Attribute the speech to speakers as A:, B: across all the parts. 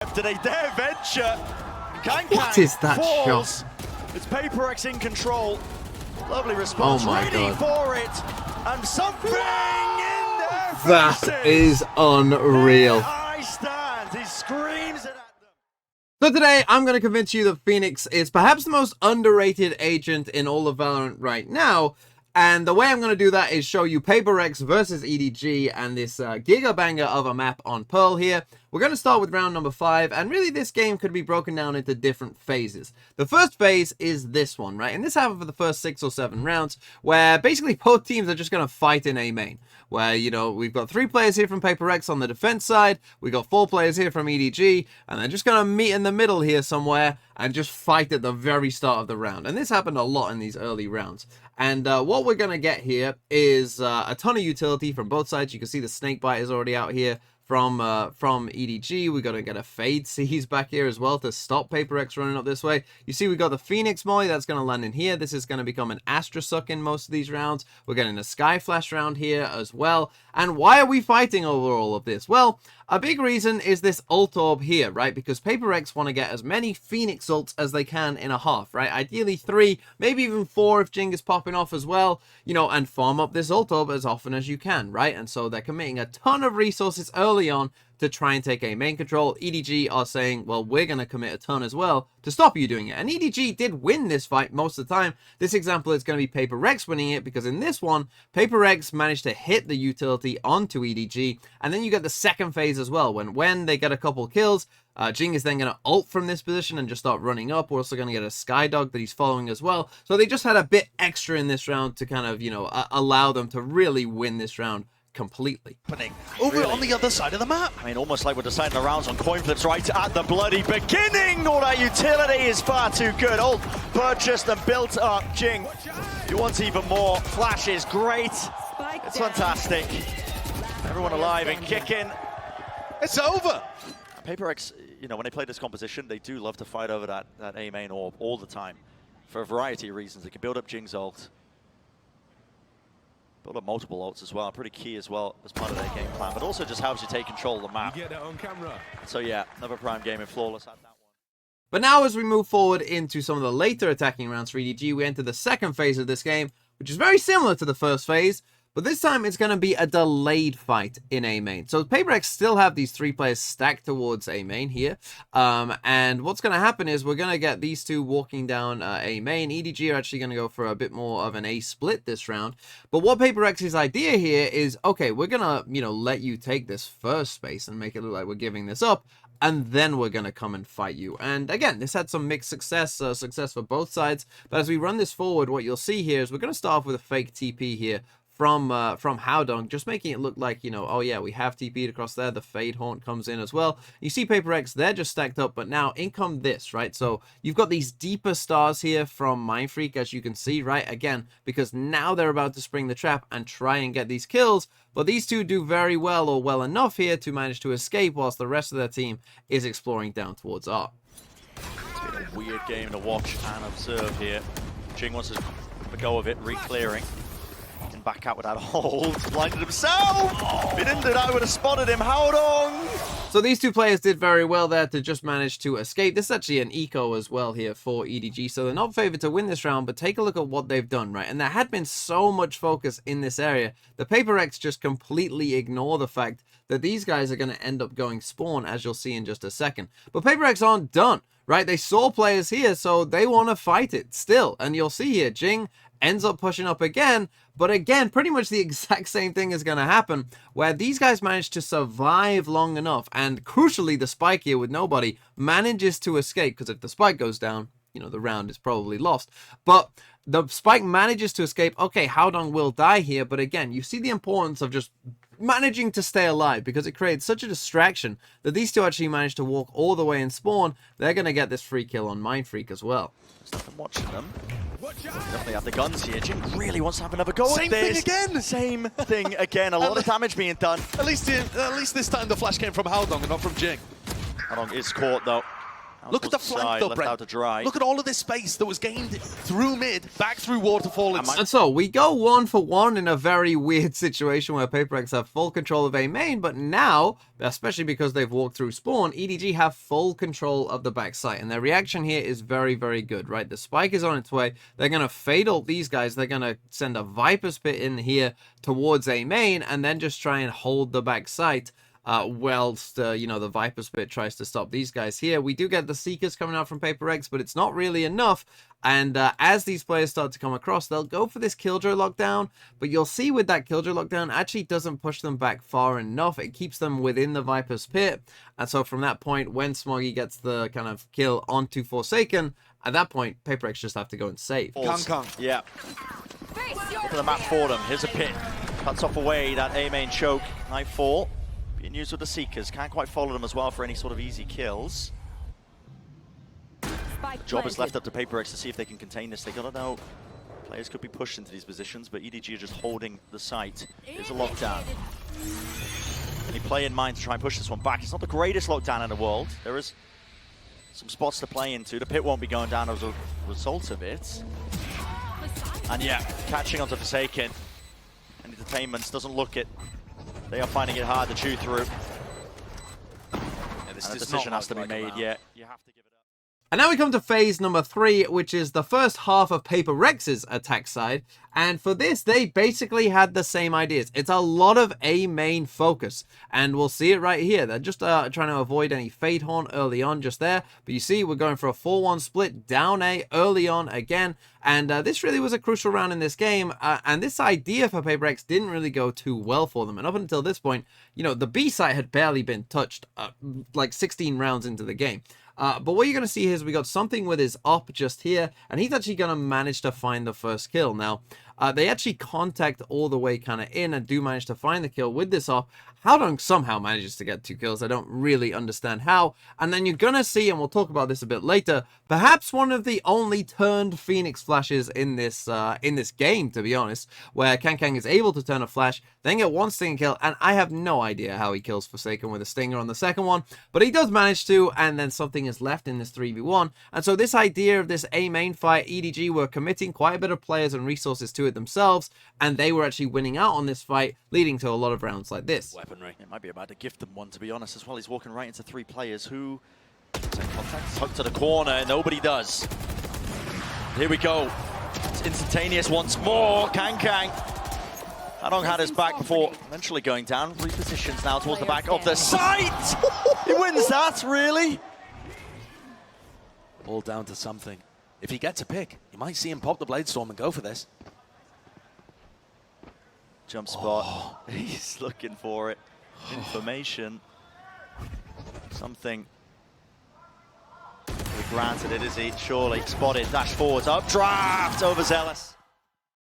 A: after they dare venture.
B: What is that
A: falls.
B: shot?
A: It's Paper X in control. Lovely response.
B: Oh my
A: ready
B: God.
A: for it. And something in their
B: That
A: faces.
B: is unreal.
A: There I stand. He screams it at them.
B: So today, I'm going to convince you that Phoenix is perhaps the most underrated agent in all of Valorant right now. And the way I'm going to do that is show you Paper X versus EDG and this giga banger of a map on Pearl here. We're going to start with round number 5, and really this game could be broken down into different phases. The first phase is this one, right? And this happened for the first 6 or 7 rounds, where basically both teams are just going to fight in A main. Where, you know, we've got 3 players here from Paper X on the defense side, we've got 4 players here from EDG, and they're just going to meet in the middle here somewhere and just fight at the very start of the round. And this happened a lot in these early rounds. And what we're going to get here is a ton of utility from both sides. You can see the Snakebite is already out here from EDG. We're going to get a Fade Seize back here as well to stop Paper X running up this way. You see we got the Phoenix Molly that's going to land in here. This is going to become an Astra Suck in most of these rounds. We're getting a Sky Flash round here as well. And why are we fighting over all of this? Well, a big reason is this ult orb here, right? Because Paper X want to get as many Phoenix ults as they can in a half, right? Ideally 3, maybe even 4 if Jing is popping off as well, you know, and farm up this ult orb as often as you can, right? And so they're committing a ton of resources early on to try and take a main control. EDG are saying, well, we're going to commit a ton as well to stop you doing it. And EDG did win this fight most of the time. This example is going to be Paper X winning it, because in this one, Paper X managed to hit the utility onto EDG. And then you get the second phase as well, when they get a couple kills, Jing is then going to ult from this position and just start running up. We're also going to get a Skydog that he's following as well. So they just had a bit extra in this round to kind of, you know, allow them to really win this round completely.
C: Over on the other side of the map.
A: I mean, almost like we're deciding the rounds on coin flips right at the bloody beginning. All that utility is far too good. Ult purchased and built up. Jing, he wants even more. Flash is great. It's fantastic. Everyone alive and kicking.
C: It's over.
A: Paper X, you know, when they play this composition, they do love to fight over that A main orb all the time for a variety of reasons. They can build up Jing's ult, build up multiple ults as well, pretty key as well as part of their game plan, but also just helps you take control of the map.
C: You get that on camera.
A: So yeah, another prime game in Flawless at that one.
B: But now as we move forward into some of the later attacking rounds for EDG, we enter the second phase of this game, which is very similar to the first phase, but this time it's going to be a delayed fight in A main. So Paper X still have these 3 players stacked towards A main here. And what's going to happen is we're going to get these 2 walking down A main. EDG are actually going to go for a bit more of an A split this round. But what Paper X's idea here is, okay, we're going to, you know, let you take this first space and make it look like we're giving this up, and then we're going to come and fight you. And again, this had some mixed success for both sides. But as we run this forward, what you'll see here is we're going to start off with a fake TP here from Howdong, just making it look like, you know, oh yeah, we have TP'd across there. The Fade Haunt comes in as well. You see Paper X, they're just stacked up, but now in come this, right? So you've got these deeper stars here from Mindfreak, as you can see, right? Again, because now they're about to spring the trap and try and get these kills, but these 2 do very well, or well enough here, to manage to escape whilst the rest of their team is exploring down towards R.
A: It's been a weird game to watch and observe here. Jing wants to have a go of it, re-clearing. Back out without a hold, blinded himself! If he didn't do that, I would have spotted him. Howdong!
B: So these 2 players did very well there to just manage to escape. This is actually an eco as well here for EDG, so they're not favored to win this round, but take a look at what they've done, right? And there had been so much focus in this area. The Paper X just completely ignore the fact that these guys are going to end up going spawn, as you'll see in just a second. But Paper X aren't done, right? They saw players here, so they want to fight it still. And you'll see here, Jing ends up pushing up again, but again, pretty much the exact same thing is going to happen, where these guys manage to survive long enough, and crucially, the Spike here with nobody manages to escape, because if the Spike goes down, you know, the round is probably lost. But the Spike manages to escape. Okay, Howdong will die here, but again, you see the importance of just managing to stay alive, because it creates such a distraction that these 2 actually manage to walk all the way and spawn. They're going to get this free kill on Mindfreak as well.
A: I'm watching them. Definitely have the guns here. Jing really wants to have another go
C: Same
A: at this.
C: thing again.
A: Same thing again. A lot of damage being done.
C: At least this time the flash came from Howdong and not from Jing.
A: Howdong is caught though.
C: Look at the flank though,
A: left
C: Brent.
A: out to dry.
C: Look at all of this space that was gained through mid, back through waterfall.
B: And so we go 1-for-1 in a very weird situation where Paper Rex have full control of A main, but now, especially because they've walked through spawn, EDG have full control of the back site, and their reaction here is very, very good, right? The spike is on its way. They're going to fade ult these guys. They're going to send a Viper's Pit in here towards A main, and then just try and hold the back site. Whilst, you know, the Viper's Pit tries to stop these guys here. We do get the Seekers coming out from Paper Rex, but it's not really enough. And as these players start to come across, they'll go for this Killjoy lockdown. But you'll see with that Killjoy lockdown, actually doesn't push them back far enough. It keeps them within the Viper's Pit. And so from that point, when Smoggy gets the kind of kill onto Forsaken, at that point, Paper Rex just have to go and save.
C: Kang.
A: Yeah. Look at the map for them. Here's a pit. Cuts off away that A main choke. Nightfall. Being used with the Seekers. Can't quite follow them as well for any sort of easy kills. The job is left up to Paper Rex to see if they can contain this. They gotta know players could be pushed into these positions, but EDG are just holding the site. Here's a lockdown. Any play in mind to try and push this one back. It's not the greatest lockdown in the world. There is some spots to play into. The pit won't be going down as a result of it. And yeah, catching onto Forsaken. And Entertainments doesn't look it. They are finding it hard to chew through.
C: Yeah, this
A: And a
C: does
A: decision
C: not
A: has to be
C: look like a
A: made,
C: round.
A: yeah. You have to give it up.
B: And now we come to phase number 3, which is the first half of Paper Rex's attack side. And for this, they basically had the same ideas. It's a lot of A main focus. And we'll see it right here. They're just trying to avoid any Fade Horn early on just there. But you see, we're going for a 4-1 split down A early on again. And this really was a crucial round in this game. And this idea for Paper Rex didn't really go too well for them. And up until this point, you know, the B site had barely been touched like 16 rounds into the game. But what you're going to see here is we got something with his op just here, and he's actually going to manage to find the first kill. Now, they actually contact all the way kind of in and do manage to find the kill with this op. Howdong somehow manages to get 2 kills. I don't really understand how. And then you're going to see, and we'll talk about this a bit later, perhaps one of the only turned Phoenix flashes in this game, to be honest, where Kang is able to turn a flash, then get 1 stinger kill, and I have no idea how he kills Forsaken with a stinger on the second one, but he does manage to, and then something is left in this 3v1. And so this idea of this A main fight, EDG were committing quite a bit of players and resources to it themselves, and they were actually winning out on this fight, leading to a lot of rounds like this.
C: Weaponry.
A: It might be about to gift them one, to be honest, as well. He's walking right into 3 players who take contact. Tucked to the corner, nobody does. Here we go. It's instantaneous once more. Kang. Howdong had his back before eventually going down. Repositions now towards the back of the site. He wins that, really?
C: All down to something. If he gets a pick, you might see him pop the Bladestorm and go for this.
A: Jump spot. He's looking for it. Information. Something. Granted it, is he? Surely. Spotted. Dash forwards. Updraft. Overzealous.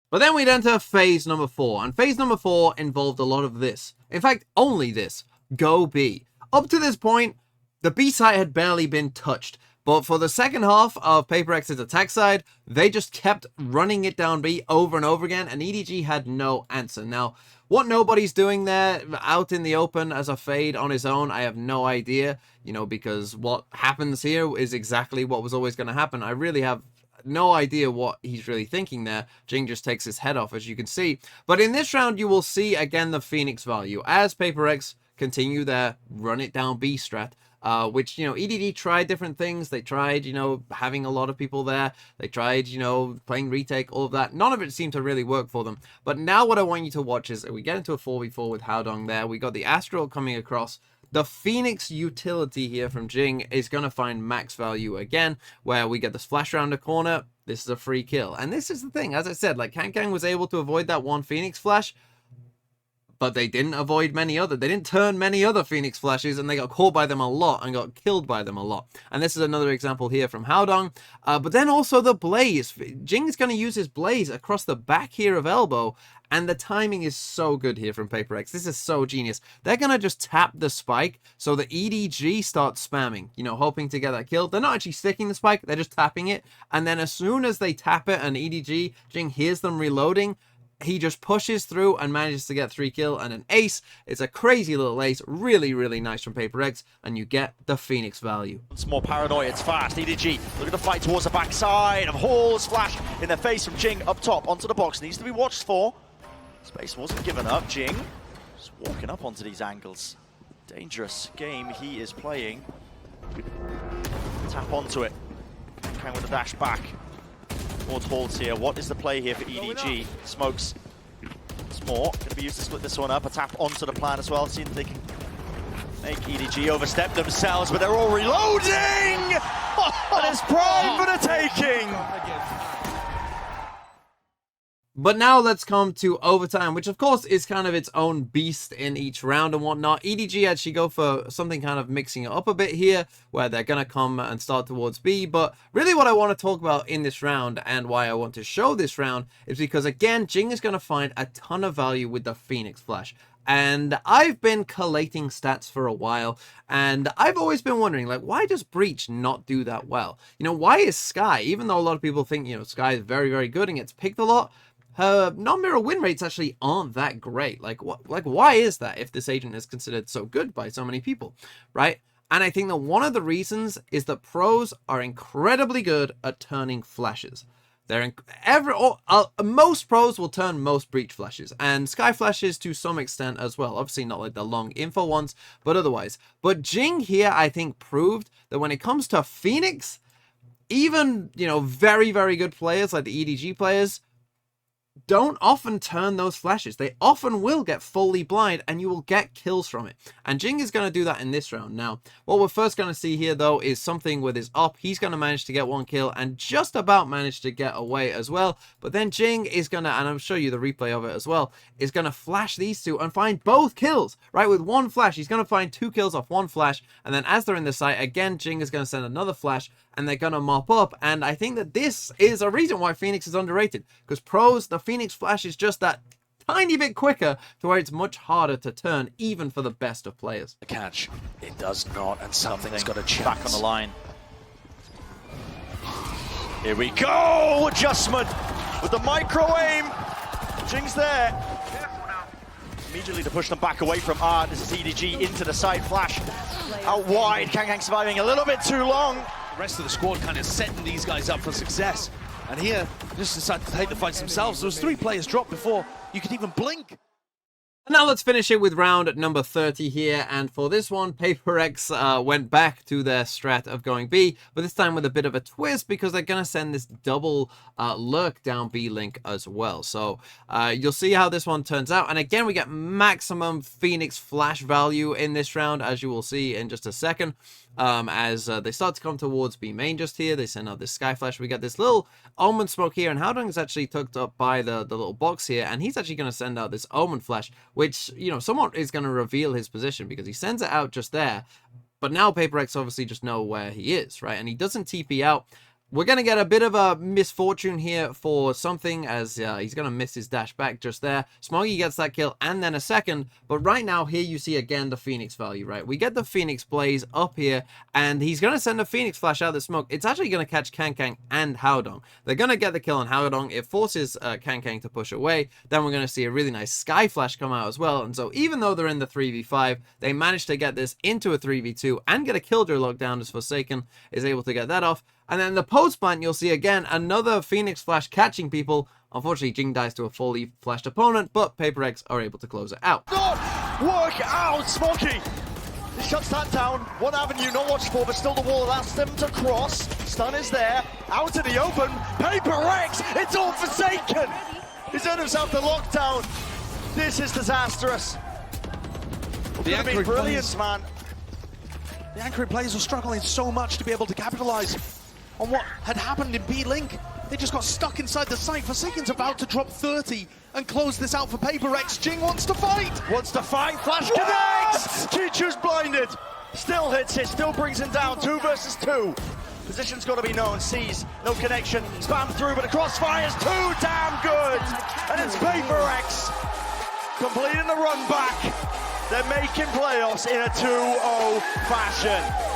B: But then we'd enter phase number 4, and phase number 4 involved a lot of this. In fact, only this. Go B. Up to this point, the B site had barely been touched. But for the second half of Paper Rex's attack side, they just kept running it down B over and over again, and EDG had no answer. Now, what nobody's doing there out in the open as a fade on his own, I have no idea, you know, because what happens here is exactly what was always going to happen. I really have no idea what he's really thinking there. Jing just takes his head off, as you can see. But in this round, you will see again the Phoenix value as Paper Rex continue their run it down B strat. Which, you know, EDD tried different things. They tried, you know, having a lot of people there. They tried, you know, playing retake, all of that. None of it seemed to really work for them. But now what I want you to watch is we get into a 4v4 with Howdong there. We got the Astral coming across. The Phoenix utility here from Jing is going to find max value again, where we get this flash around the corner. This is a free kill. And this is the thing, as I said, like Kang was able to avoid that one Phoenix flash, but they didn't avoid many other. They didn't turn many other Phoenix flashes, and they got caught by them a lot and got killed by them a lot. And this is another example here from Howdong. But then also the Blaze. Jing is going to use his Blaze across the back here of Elbow, and the timing is so good here from Paper Rex. This is so genius. They're going to just tap the spike so the EDG starts spamming, you know, hoping to get that kill. They're not actually sticking the spike, they're just tapping it. And then as soon as they tap it and EDG, Jing hears them reloading, he just pushes through and manages to get 3 kill and an ace. It's a crazy little ace, really, really nice from Paper X, and you get the Phoenix value.
A: It's more paranoia, it's fast. EDG looking to fight towards the backside of Hall's flash in the face from Jing up top onto the box. Needs to be watched for. Space wasn't given up. Jing just walking up onto these angles. Dangerous game he is playing. Tap onto it. Kang with a dash back towards Halls here. What is the play here for EDG? Smokes. It's more. Going to be used to split this one up. A tap onto the plan as well. See if they can make EDG overstep themselves, but they're all reloading! And it's prime for the taking!
B: But now let's come to overtime, which of course is kind of its own beast in each round and whatnot. EDG actually go for something kind of mixing it up a bit here, where they're going to come and start towards B. But really what I want to talk about in this round, and why I want to show this round, is because again, Jing is going to find a ton of value with the Phoenix Flash. And I've been collating stats for a while, and I've always been wondering, like, why does Breach not do that well? You know, why is Sky, even though a lot of people think, you know, Sky is very, very good and gets picked a lot, her non-mirror win rates actually aren't that great. Like, why is that if this agent is considered so good by so many people, right? And I think that one of the reasons is that pros are incredibly good at turning flashes. Most pros will turn most Breach flashes, and Sky flashes to some extent as well. Obviously not like the long info ones, but otherwise. But Jing here, I think, proved that when it comes to Phoenix, even, you know, very, very good players like the EDG players don't often turn those flashes. They often will get fully blind and you will get kills from it. And Jing is going to do that in this round. Now, what we're first going to see here though is something with his up. He's going to manage to get 1 kill and just about manage to get away as well. But then Jing is going to, and I'll show you the replay of it as well, is going to flash these two and find both kills, right? With 1 flash, he's going to find 2 kills off 1 flash. And then as they're in the site, again, Jing is going to send another flash and they're going to mop up. And I think that this is a reason why Phoenix is underrated, because pros, the Phoenix Flash is just that tiny bit quicker to where it's much harder to turn, even for the best of players.
C: The catch, it does not, and something's got a chance.
A: Back on the line. Here we go! Adjustment with the micro aim. Jing's there. Immediately to push them back away from Art. This is EDG into the side flash. Out wide, Kang surviving a little bit too long.
C: The rest of the squad kind of setting these guys up for success. And here, just decided to take the fights themselves. There was 3 players dropped before you could even blink.
B: Now let's finish it with round number 30 here, and for this one, Paper X went back to their strat of going B, but this time with a bit of a twist because they're going to send this double lurk down B link as well. So you'll see how this one turns out, and again we get maximum Phoenix Flash value in this round, as you will see in just a second. As they start to come towards B main just here, they send out this Sky Flash. We get this little Omen smoke here, and Howdong is actually tucked up by the little box here, and he's actually going to send out this Omen Flash, which, you know, somewhat is going to reveal his position because he sends it out just there. But now Paper X obviously just know where he is, right? And he doesn't TP out. We're going to get a bit of a misfortune here for something, as he's going to miss his dash back just there. Smoggy gets that kill and then a second. But right now, here you see again the Phoenix value, right? We get the Phoenix Blaze up here, and he's going to send a Phoenix Flash out of the smoke. It's actually going to catch Kang and Howdong. They're going to get the kill on Howdong. It forces Kang to push away. Then we're going to see a really nice Sky Flash come out as well. And so even though they're in the 3v5, they managed to get this into a 3v2 and get a Killjoy lockdown as Forsaken is able to get that off. And then the post plant, you'll see again another Phoenix Flash catching people. Unfortunately, Jing dies to a fully flashed opponent, but Paper X are able to close it out.
A: Good work out, Smokey. He shuts that down. One avenue not watched for, but still the wall allows them to cross. Stun is there. Out in the open. Paper X. It's all Forsaken. He's earned himself the lockdown. This is disastrous.
C: The anchoring
A: brilliant, man.
C: The anchoring players were struggling so much to be able to capitalize on what had happened in B-Link. They just got stuck inside the site. Forsaken's about to drop 30 and close this out for Paper X. Jing wants to fight!
A: Flash connects! Chichu's blinded. Still hits it, still brings him down. 2 versus 2. Position's got to be known. Sees, no connection. Spam through, but the crossfire's too damn good! And it's Paper X completing the run back. They're making playoffs in a 2-0 fashion.